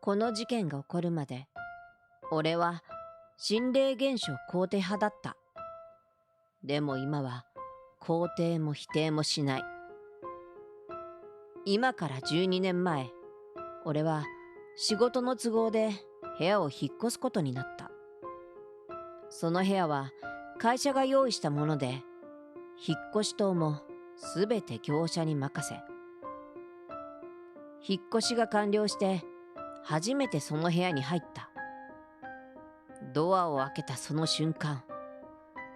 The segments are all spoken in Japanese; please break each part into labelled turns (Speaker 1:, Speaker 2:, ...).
Speaker 1: この事件が起こるまで、俺は心霊現象肯定派だった。でも今は肯定も否定もしない。今から12年前、俺は仕事の都合で部屋を引っ越すことになった。その部屋は会社が用意したもので、引っ越し等もすべて業者に任せ、引っ越しが完了して初めてその部屋に入った。ドアを開けたその瞬間、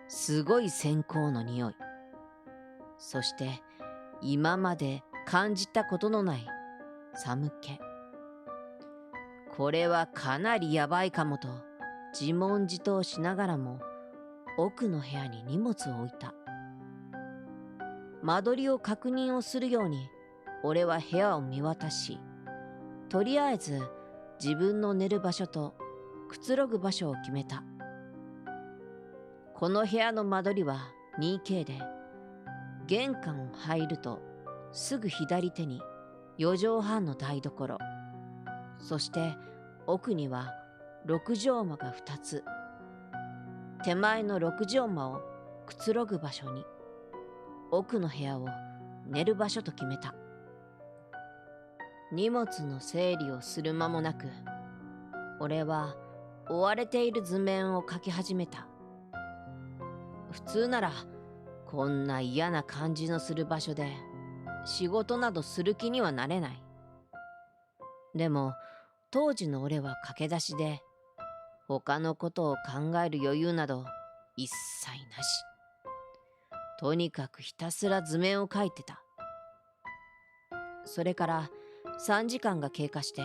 Speaker 1: すごい線香の匂い、そして今まで感じたことのない寒気。これはかなりやばいかもと自問自答しながらも、奥の部屋に荷物を置いた。間取りを確認をするように俺は部屋を見渡し、とりあえず自分の寝る場所とくつろぐ場所を決めた。この部屋の間取りは 2K で、玄関を入るとすぐ左手に4畳半の台所、そして奥には6畳間が2つ。手前の6畳間をくつろぐ場所に、奥の部屋を寝る場所と決めた。荷物の整理をする間もなく、俺は追われている図面を描き始めた。普通ならこんな嫌な感じのする場所で仕事などする気にはなれない。でも当時の俺は駆け出しで、他のことを考える余裕など一切なし。とにかくひたすら図面を描いてた。それから3時間が経過して、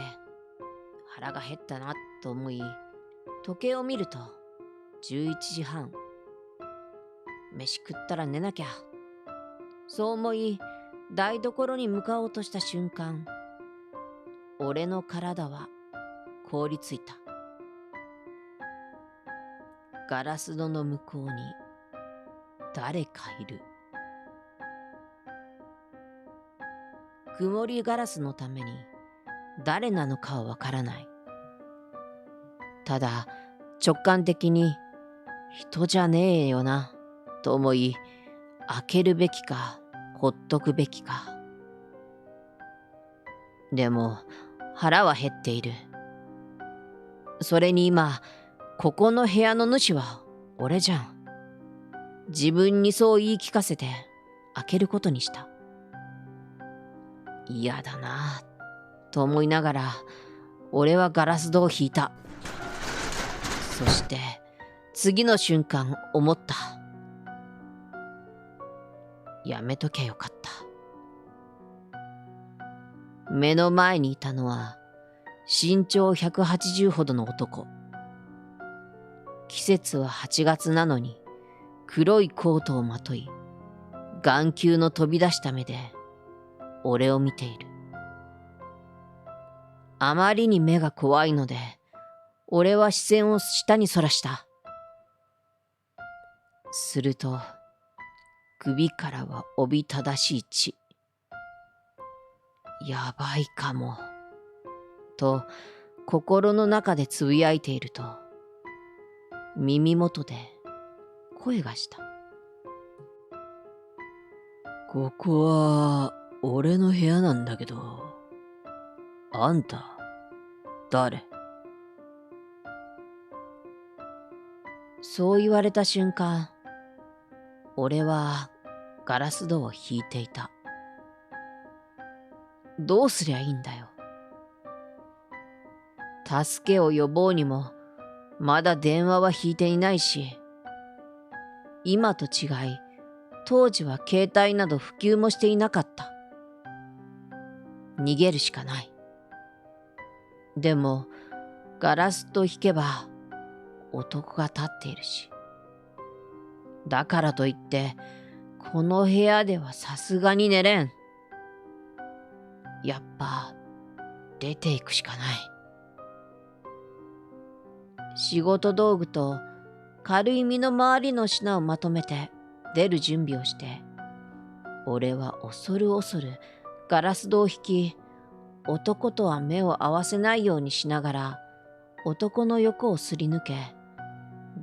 Speaker 1: 腹が減ったなと思い、時計を見ると11時半。飯食ったら寝なきゃ。そう思い、台所に向かおうとした瞬間、俺の体は凍りついた。ガラス戸の向こうに誰かいる。曇りガラスのために誰なのかはわからない。ただ直感的に人じゃねえよなと思い、開けるべきかほっとくべきか。でも腹は減っている。それに今ここの部屋の主は俺じゃん。自分にそう言い聞かせて開けることにした。嫌だなと思いながら俺はガラス戸を引いた。そして次の瞬間思った。やめとけよかった。目の前にいたのは身長180ほどの男。季節は8月なのに黒いコートをまとい、眼球の飛び出した目で俺を見ている。あまりに目が怖いので、俺は視線を下にそらした。すると、首からはおびただしい血。やばいかも、と心の中でつぶやいていると、耳元で声がした。ここは俺の部屋なんだけど、あんた誰？そう言われた瞬間、俺はガラス戸を引いていた。どうすりゃいいんだよ。助けを呼ぼうにもまだ電話は引いていないし、今と違い当時は携帯など普及もしていなかった。逃げるしかない。でもガラス戸引けば男が立っているし、だからといってこの部屋ではさすがに寝れん。やっぱ出ていくしかない。仕事道具と軽い身の回りの品をまとめて出る準備をして、俺は恐る恐るガラス戸を引き、男とは目を合わせないようにしながら男の横をすり抜け、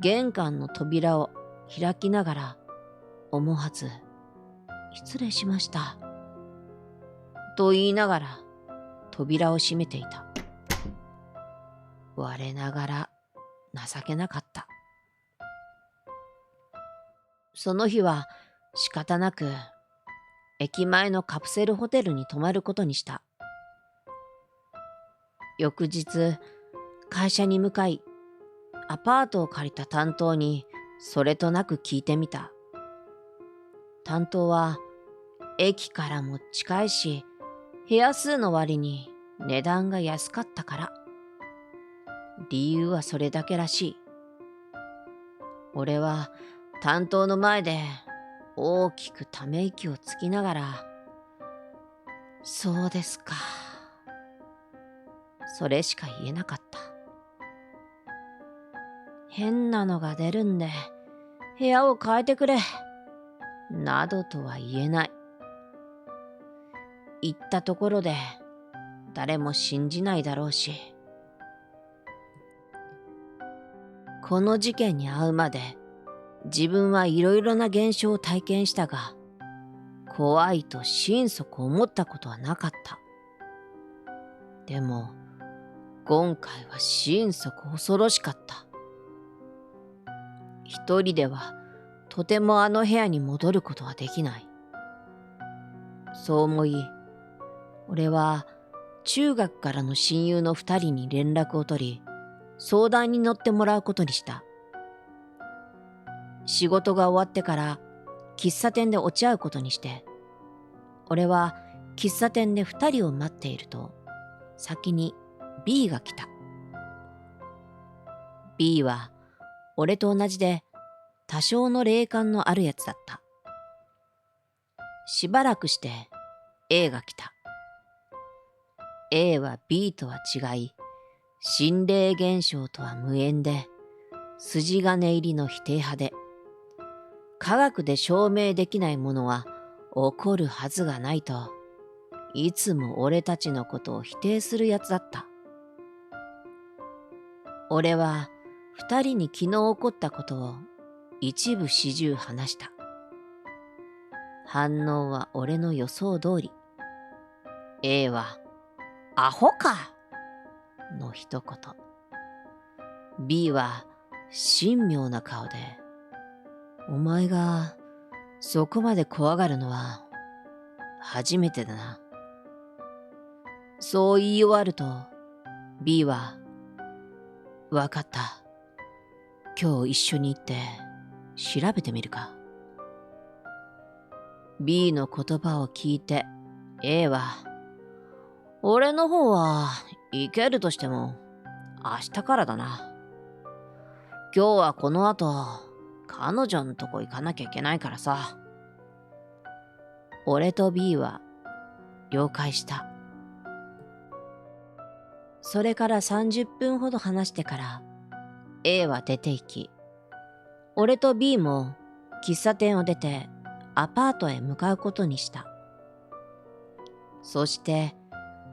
Speaker 1: 玄関の扉を開きながら思わず失礼しましたと言いながら扉を閉めていた。我ながら情けなかった。その日は仕方なく駅前のカプセルホテルに泊まることにした。翌日、会社に向かい、アパートを借りた担当にそれとなく聞いてみた。担当は、駅からも近いし、部屋数の割に値段が安かったから。理由はそれだけらしい。俺は担当の前で大きくため息をつきながら、そうですか。それしか言えなかった。変なのが出るんで、部屋を変えてくれ。などとは言えない。言ったところで、誰も信じないだろうし。この事件に遭うまで、自分はいろいろな現象を体験したが、怖いと心底思ったことはなかった。でも、今回は心底恐ろしかった。一人ではとてもあの部屋に戻ることはできない。そう思い、俺は中学からの親友の2人に連絡を取り、相談に乗ってもらうことにした。仕事が終わってから喫茶店で落ち合うことにして、俺は喫茶店で2人を待っていると、先に B が来た。B は俺と同じで多少の霊感のあるやつだった。しばらくして A が来た。A は B とは違い、心霊現象とは無縁で、筋金入りの否定派で、科学で証明できないものは起こるはずがないと、いつも俺たちのことを否定するやつだった。俺は二人に昨日起こったことを一部始終話した。反応は俺の予想通り。A は、アホかの一言。B は神妙な顔で、お前がそこまで怖がるのは初めてだな。そう言い終わると B は、わかった。今日一緒に行って調べてみるか。B の言葉を聞いて A は、俺の方は行けるとしても明日からだな。今日はこの後彼女のとこ行かなきゃいけないからさ。俺と B は了解した。それから30分ほど話してから A は出て行き、俺と B も喫茶店を出てアパートへ向かうことにした。そして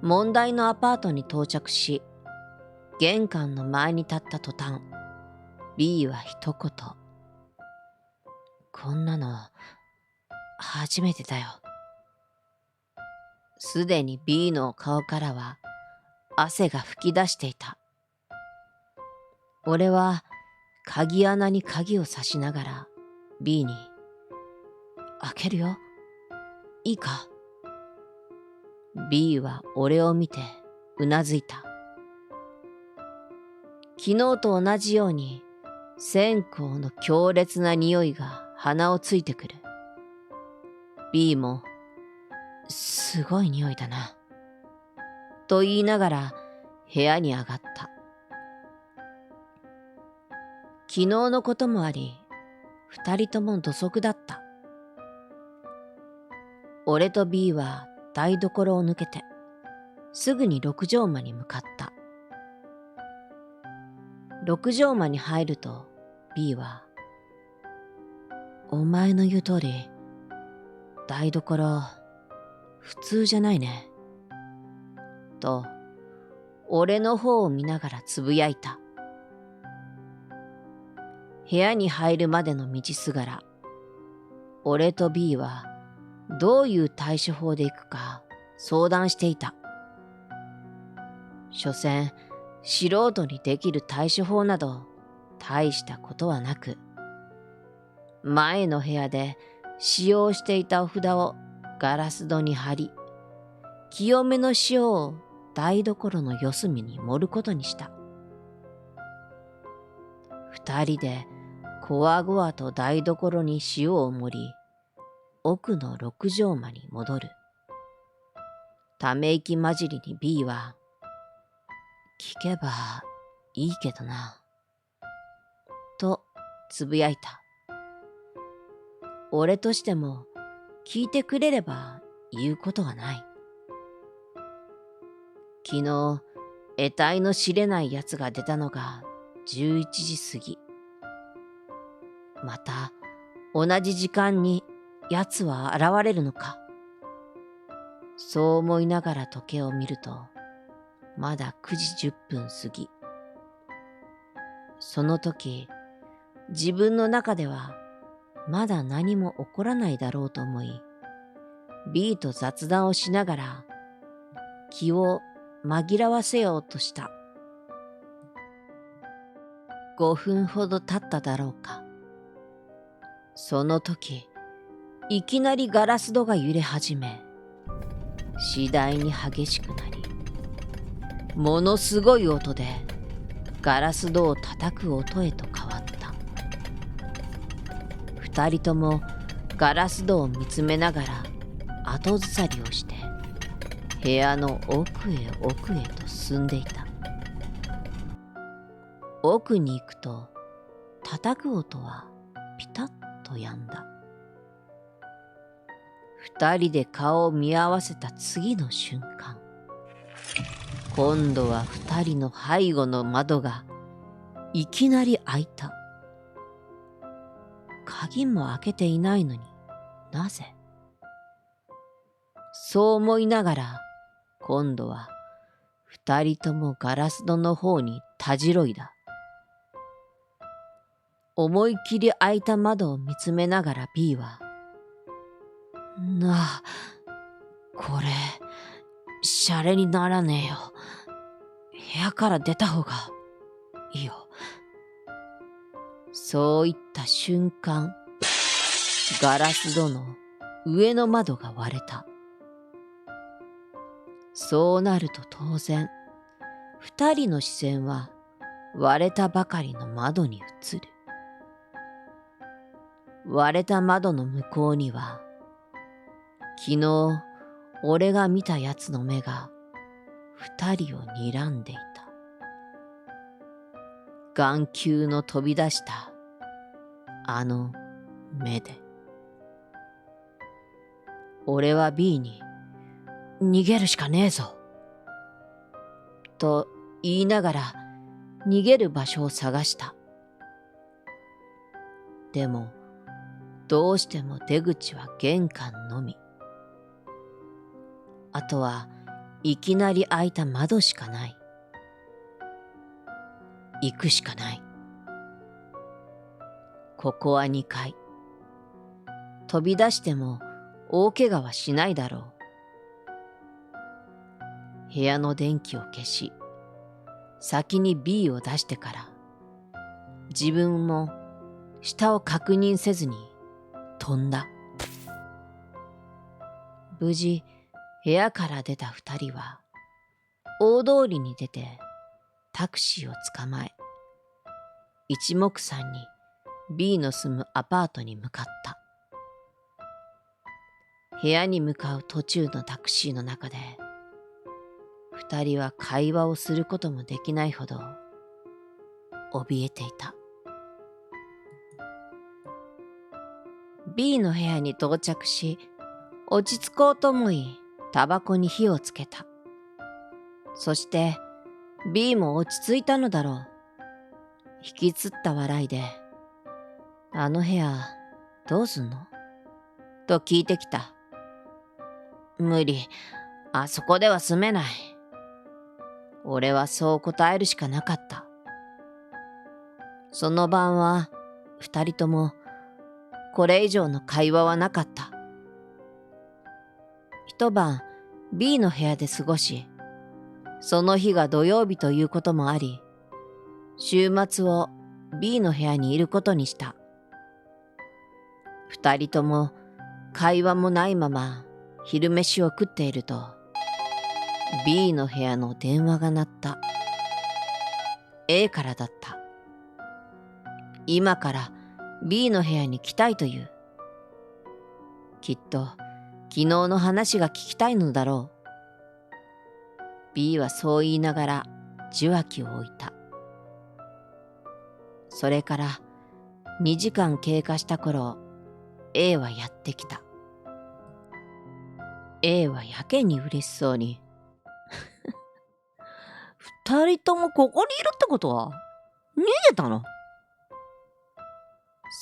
Speaker 1: 問題のアパートに到着し、玄関の前に立った途端、B は一言。こんなの初めてだよ。すでに B の顔からは汗が吹き出していた。俺は鍵穴に鍵を刺しながら B に、開けるよ。いいか？ B は俺を見てうなずいた。昨日と同じように線香の強烈な匂いが鼻をついてくる。B も、すごい匂いだな。と言いながら部屋に上がった。昨日のこともあり、二人とも土足だった。俺と B は台所を抜けて、すぐに六畳間に向かった。六畳間に入ると B は、お前の言う通り、台所、普通じゃないね。と俺の方を見ながらつぶやいた。部屋に入るまでの道すがら、俺と B はどういう対処法でいくか相談していた。所詮素人にできる対処法など大したことはなく、前の部屋で使用していたお札をガラス戸に貼り、清めの塩を台所の四隅に盛ることにした。二人でこわごわと台所に塩を盛り、奥の六畳間に戻る。ため息混じりに B は、聞けばいいけどな、とつぶやいた。俺としても聞いてくれれば言うことはない。昨日、得体の知れないやつが出たのが11時過ぎ。また同じ時間にやつは現れるのか。そう思いながら時計を見ると、まだ9時10分過ぎ。その時、自分の中ではまだ何も起こらないだろうと思い、B と雑談をしながら気を紛らわせようとした。5分ほど経っただろうか。その時、いきなりガラス戸が揺れ始め、次第に激しくなり、ものすごい音でガラス戸を叩く音へと変わった。二人ともガラス戸を見つめながら後ずさりをして部屋の奥へ奥へと進んでいた。奥に行くと叩く音はピタッと止んだ。二人で顔を見合わせた次の瞬間、今度は二人の背後の窓がいきなり開いた。鍵も開けていないのになぜ？そう思いながら、今度は二人ともガラス戸の方にたじろいだ。思い切り開いた窓を見つめながら B は、これ、シャレにならねえよ。部屋から出た方がいいよ。そう言った瞬間、ガラス戸の上の窓が割れた。そうなると当然、二人の視線は割れたばかりの窓に移る。割れた窓の向こうには、昨日俺が見たやつの目が二人を睨んでいた。眼球の飛び出したあの目で。俺は B に逃げるしかねえぞと言いながら逃げる場所を探した。でもどうしても出口は玄関のみ。あとはいきなり開いた窓しかない。行くしかない。ここは2階。飛び出しても大怪我はしないだろう。部屋の電気を消し、先に B を出してから、自分も下を確認せずに飛んだ。無事部屋から出た二人は大通りに出てタクシーを捕まえ、一目散に B の住むアパートに向かった。部屋に向かう途中のタクシーの中で、二人は会話をすることもできないほど怯えていた。B の部屋に到着し、落ち着こうと思い、タバコに火をつけた。そして B も落ち着いたのだろう。引きつった笑いで、あの部屋どうすんの？と聞いてきた。無理、あそこでは住めない。俺はそう答えるしかなかった。その晩は二人ともこれ以上の会話はなかった。一晩 B の部屋で過ごし、その日が土曜日ということもあり、週末を B の部屋にいることにした。二人とも会話もないまま昼飯を食っていると、B の部屋の電話が鳴った。A からだった。今から B の部屋に来たいという。きっと昨日の話が聞きたいのだろう。B はそう言いながら受話器を置いた。それから2時間経過した頃、A はやってきた。A はやけに嬉しそうに二人ともここにいるってことは逃げたの？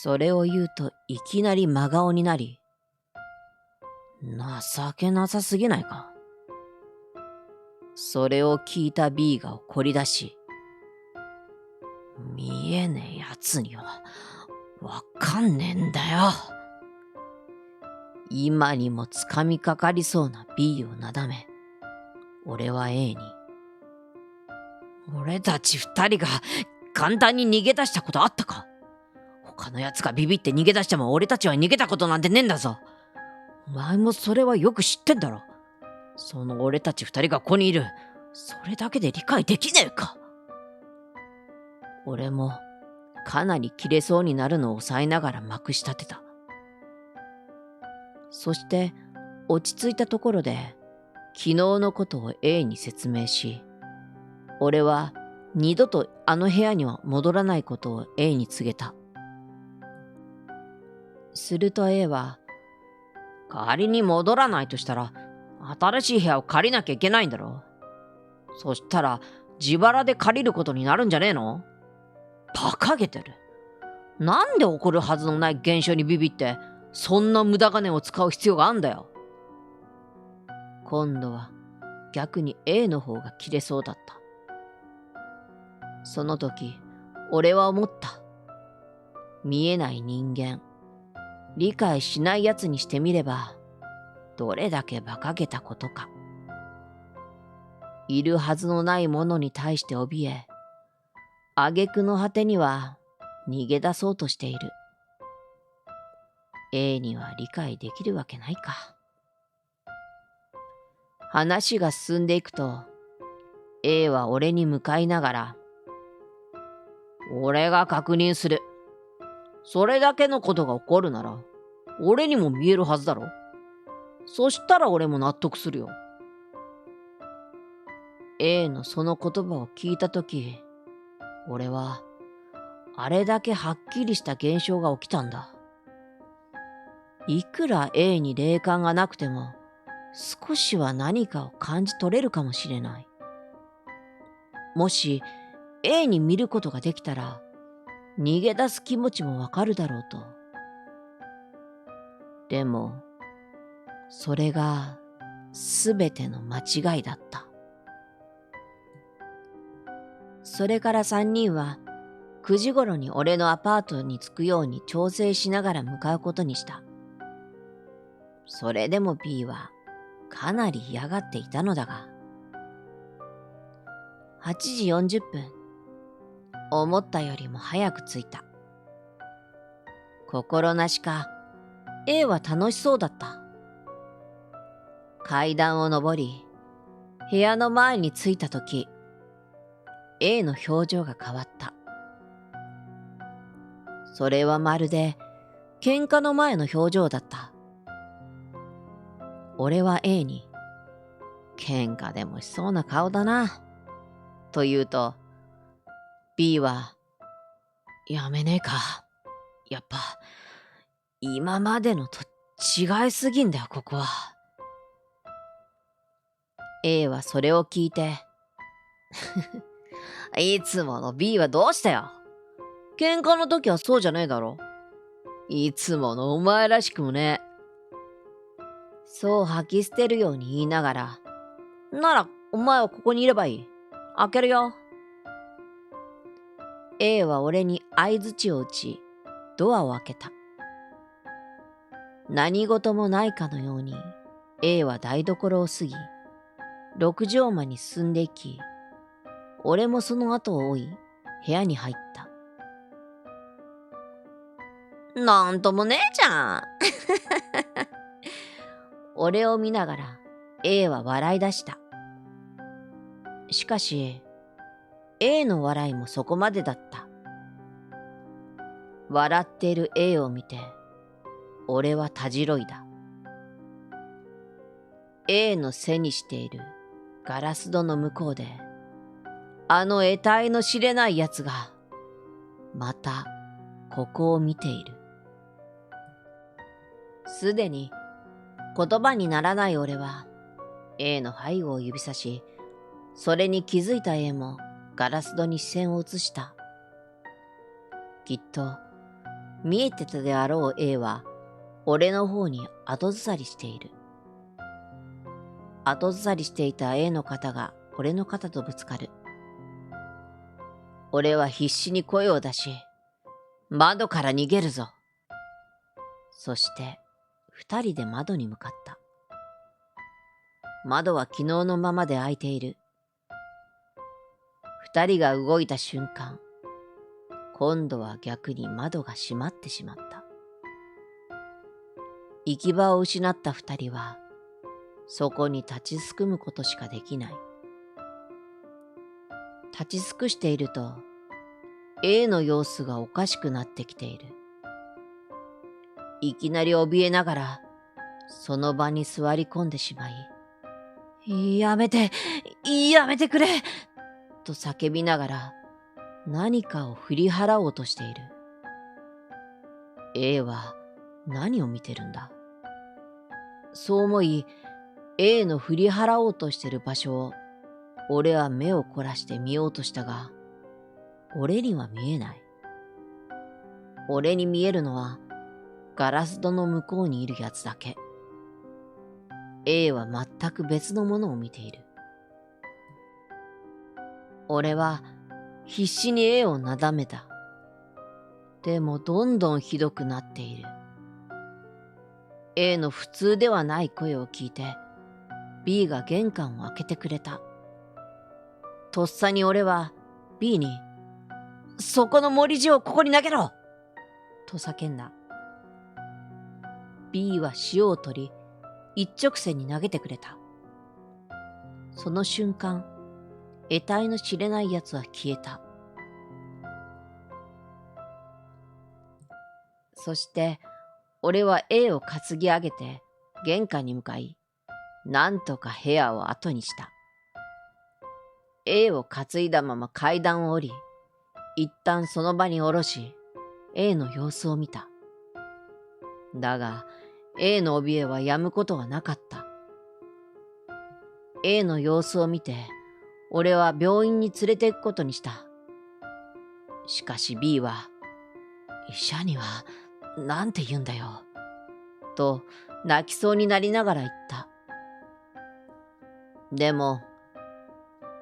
Speaker 1: それを言うといきなり真顔になり、情けなさすぎないか。それを聞いた B が怒り出し、見えねえやつにはわかんねえんだよ。今にもつかみかかりそうな B をなだめ、俺は A に、俺たち二人が簡単に逃げ出したことあったか？他のやつがビビって逃げ出しても俺たちは逃げたことなんてねえんだぞ。お前もそれはよく知ってんだろ。その俺たち二人がここにいる、それだけで理解できねえか。俺もかなり切れそうになるのを抑えながらまくし立てた。そして落ち着いたところで昨日のことを A に説明し、俺は二度とあの部屋には戻らないことを A に告げた。すると A は、仮に戻らないとしたら新しい部屋を借りなきゃいけないんだろ。そしたら自腹で借りることになるんじゃねえの？馬鹿げてる。なんで起こるはずのない現象にビビってそんな無駄金を使う必要があんだよ。今度は逆に A の方が切れそうだった。その時俺は思った。見えない人間、理解しないやつにしてみればどれだけ馬鹿げたことか。いるはずのないものに対して怯え、挙句の果てには逃げ出そうとしている。A には理解できるわけないか。話が進んでいくと、A は俺に向かいながら、俺が確認する。それだけのことが起こるなら、俺にも見えるはずだろ。そしたら俺も納得するよ。A のその言葉を聞いたとき、俺は、あれだけはっきりした現象が起きたんだ。いくら A に霊感がなくても、少しは何かを感じ取れるかもしれない。もし A に見ることができたら、逃げ出す気持ちもわかるだろうと。でも、それがすべての間違いだった。それから三人は9時頃に俺のアパートに着くように調整しながら向かうことにした。それでも B はかなり嫌がっていたのだが、8時40分、思ったよりも早く着いた。心なしか A は楽しそうだった。階段を上り、部屋の前に着いたとき、A の表情が変わった。それはまるで喧嘩の前の表情だった。俺は A に、喧嘩でもしそうな顔だな、と言うと、B は、やめねえか。やっぱ、今までのと違いすぎんだよ、ここは。A はそれを聞いて、いつもの B はどうしたよ。喧嘩の時はそうじゃねえだろ。いつものお前らしくもね。そう吐き捨てるように言いながら、ならお前はここにいればいい。開けるよ。A は俺に相槌を打ち、ドアを開けた。何事もないかのように A は台所を過ぎ、六畳間に進んでいき、俺もその後を追い、部屋に入った。なんともねえじゃん。俺を見ながら A は笑い出した。しかし A の笑いもそこまでだった。笑っている A を見て俺はたじろいだ。A の背にしているガラス戸の向こうで、あの得体の知れないやつがまたここを見ている。すでに言葉にならない俺は A の背後を指さし、それに気づいた A もガラス戸に視線を移した。きっと見えてたであろう A は俺の方に後ずさりしている。後ずさりしていた A の肩が俺の肩とぶつかる。俺は必死に声を出し、窓から逃げるぞ。そして二人で窓に向かった。窓は昨日のままで開いている。二人が動いた瞬間、今度は逆に窓が閉まってしまった。行き場を失った二人は、そこに立ちすくむことしかできない。立ち尽くしていると、A の様子がおかしくなってきている。いきなり怯えながら、その場に座り込んでしまい、やめてくれと叫びながら、何かを振り払おうとしている。A は何を見てるんだ。そう思い、A の振り払おうとしている場所を、俺は目を凝らして見ようとしたが、俺には見えない。俺に見えるのは、ガラス戸の向こうにいるやつだけ。A は全く別のものを見ている。俺は必死に A をなだめた。でもどんどんひどくなっている。A の普通ではない声を聞いて、B が玄関を開けてくれた。とっさに俺は B に、そこの盛り地をここに投げろと叫んだ。B は塩を取り、一直線に投げてくれた。その瞬間、得体の知れないやつは消えた。そして、俺は A を担ぎ上げて玄関に向かい、なんとか部屋を後にした。A を担いだまま階段を降り、一旦その場に下ろし、A の様子を見た。だが、A の怯えはやむことはなかった。A の様子を見て、俺は病院に連れて行くことにした。しかし B は、医者にはなんて言うんだよ、と泣きそうになりながら言った。でも、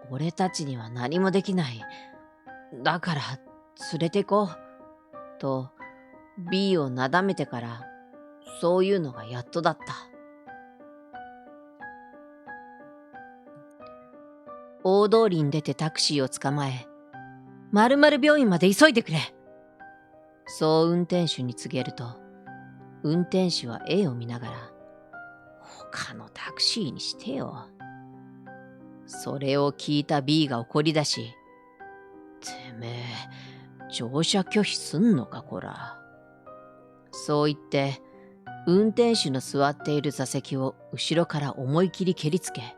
Speaker 1: 俺たちには何もできない。だから連れて行こう、と B をなだめてから、そういうのがやっとだった。大通りに出てタクシーを捕まえ、〇〇病院まで急いでくれ。そう運転手に告げると、運転手は A を見ながら、他のタクシーにしてよ。それを聞いた B が怒り出し、てめえ、乗車拒否すんのかこら。そう言って、運転手の座っている座席を後ろから思い切り蹴りつけ、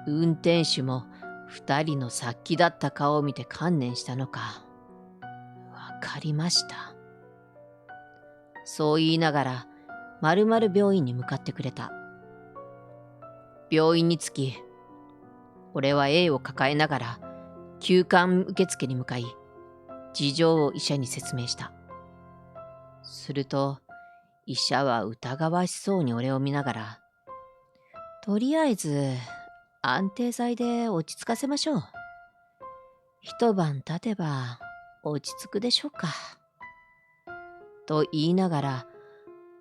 Speaker 1: 運転手も二人の殺気だった顔を見て観念したのか。わかりました。そう言いながら、〇〇病院に向かってくれた。病院に着き、俺は A を抱えながら、急患受付に向かい、事情を医者に説明した。すると、医者は疑わしそうに俺を見ながら、とりあえず、安定剤で落ち着かせましょう。一晩経てば落ち着くでしょうか。と言いながら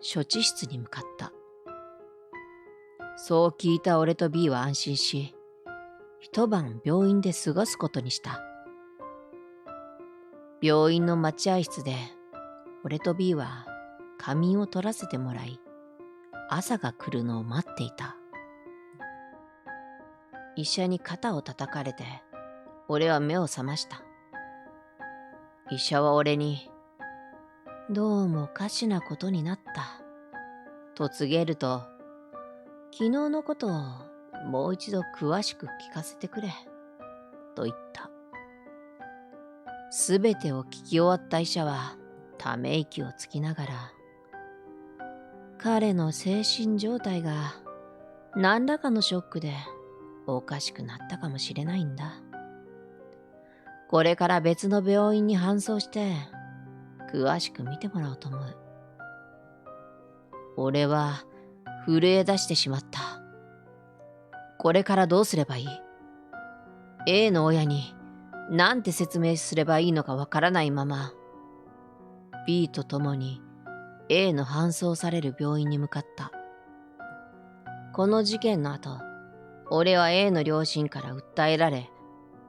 Speaker 1: 処置室に向かった。そう聞いた俺と B は安心し、一晩病院で過ごすことにした。病院の待合室で俺と B は仮眠を取らせてもらい、朝が来るのを待っていた。医者に肩を叩かれて、俺は目を覚ました。医者は俺に、どうもおかしなことになった。と告げると、昨日のことをもう一度詳しく聞かせてくれ。と言った。すべてを聞き終わった医者は、ため息をつきながら、彼の精神状態が何らかのショックでおかしくなったかもしれないんだ。これから別の病院に搬送して詳しく見てもらおうと思う。俺は震え出してしまった。これからどうすればいい？ A の親になんて説明すればいいのかわからないまま B と共に A の搬送される病院に向かった。この事件の後、俺は A の両親から訴えられ、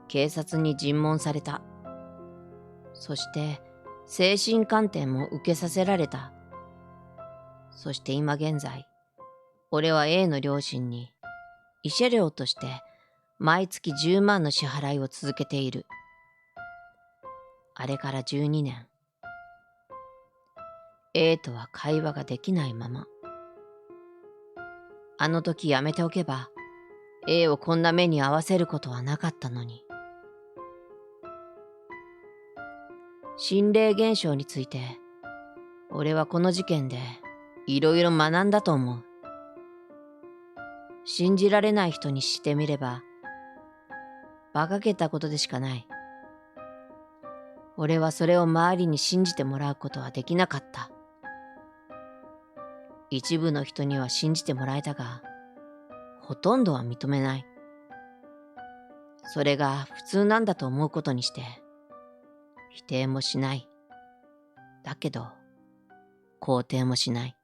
Speaker 1: 警察に尋問された。そして精神鑑定も受けさせられた。そして今現在、俺は A の両親に慰謝料として毎月10万の支払いを続けている。あれから12年。A とは会話ができないまま。あの時やめておけば、A をこんな目に遭わせることはなかったのに。心霊現象について、俺はこの事件でいろいろ学んだと思う。信じられない人にしてみれば、馬鹿げたことでしかない。俺はそれを周りに信じてもらうことはできなかった。一部の人には信じてもらえたが、ほとんどは認めない。それが普通なんだと思うことにして、否定もしない。だけど、肯定もしない。